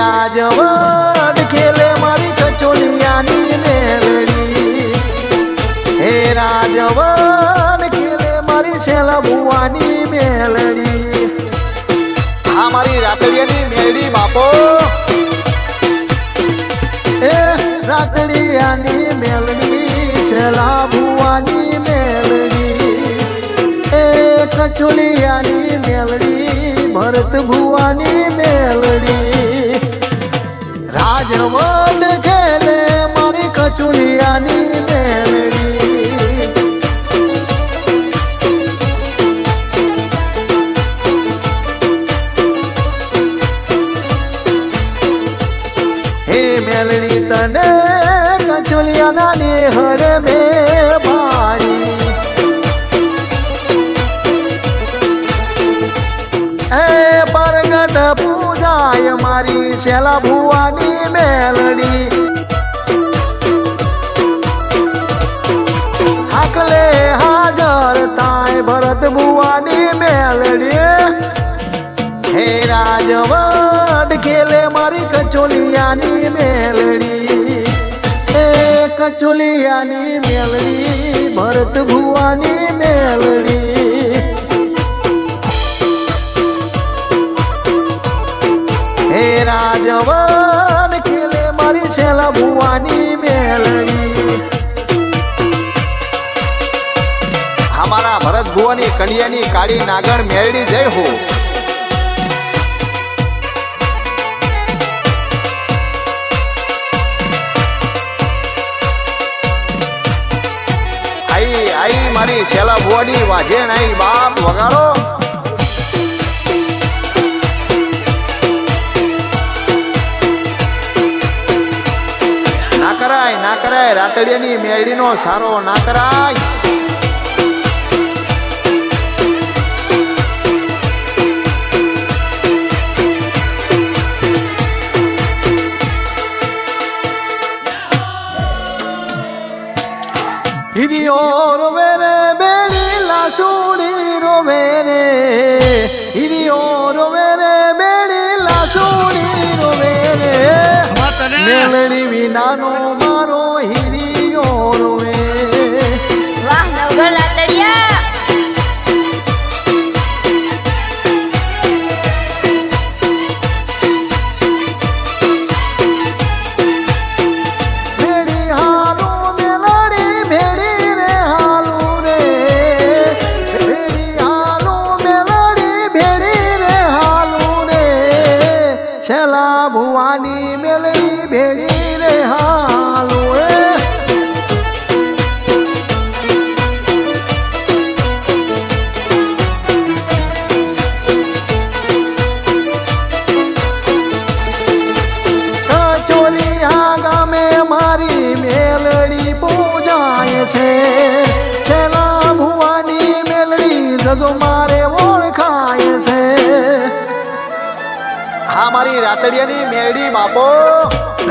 રાજવડ ખેલે મારી કચોલિયાની મેલડી હે રાજવડ ખેલે મારી શેલા ભુવાની મેલડી આ મારી રાતડિયાની મેલડી બાપો એ રાતડિયાની મેલડી શેલા ભુવાની મેલડી એ કચોલિયાની મેલડી ભરત ભુવાની મેલડી રાજવડ ખેલે મારી કચુલિયાની મેલડી હે મેલડી તને કચુલિયાના નેહડે મે ભાડી પરગટ પૂજાય મારી શેલા ભુવાની મેલડી હાકલે હાજર થાય ભરત ભુવાની મેલડી હે રાજવડ ખેલે મારી કચોલિયાની મેલડી એ કચોલિયાની મેલડી ભરત ભુવાની મેલડી હે રાજવડ ખેલે મારી શેલા ભુવાની મેલડી હમારા ભરત ભુવાની કડિયાની કાળી નાગણ મેલડી જય હો આઈ આઈ મારી શેલા ભુવાની વાજેણ આઈ બાપ વગાડો ના કરાય રાતડિયાની મેળડીનો સારો ના કરાય હિરિયો રોવે રે બેડી લાસુડી રોવે રે હિરિયો રોવે રે બેડી લાસુડી રોવે રે મેલડી વિનાનો મારો હિરિયો રોવે વાહ નવગર રાતડિયા ભેડી હાલો મેલડી ભેડી રે હાલો રે ભેડી હાલો મેલડી ભેડી રે હાલો રે શેલા ભુવાની મેલડી ભેડી રે હાલો એ કચોલિયા ગામે મારી મેલડી પૂજાય છે શેલા ભુવાની મેલડી જગ મારે ઓળખાય છે હા મારી રાતડિયાની મેલડી બાપો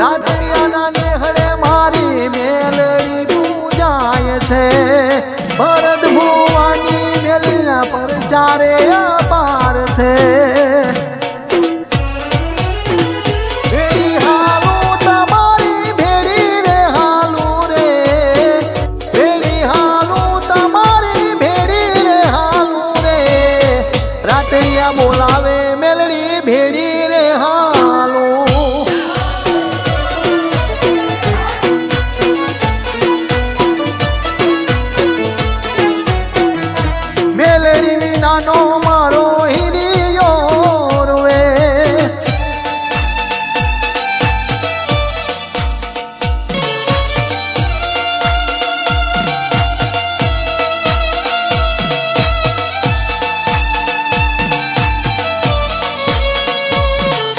રાતડિયાના નેહડે મારી મેલડી પૂજાય છે ભરત ભુવાની મેલડીના પરચારે અપાર છે ભેડી હાલું તમારી ભેડી રે હાલું રે ભેડી હાલું તમારી ભેડી રે હાલું રે રાતડિયા બોલાવે મેલડી ભેડી રે હાલું મેલડી વિનાનો મારો હિરિયો રોવે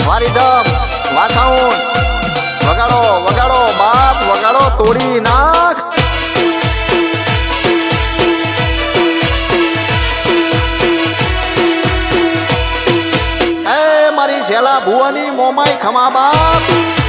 મારી દમ વાસાઉન વગાડો વગાડો બાપ વગાડો તોડી નાખ એ મારી શેલા ભુવાની મોમાઈ ખમા બાપ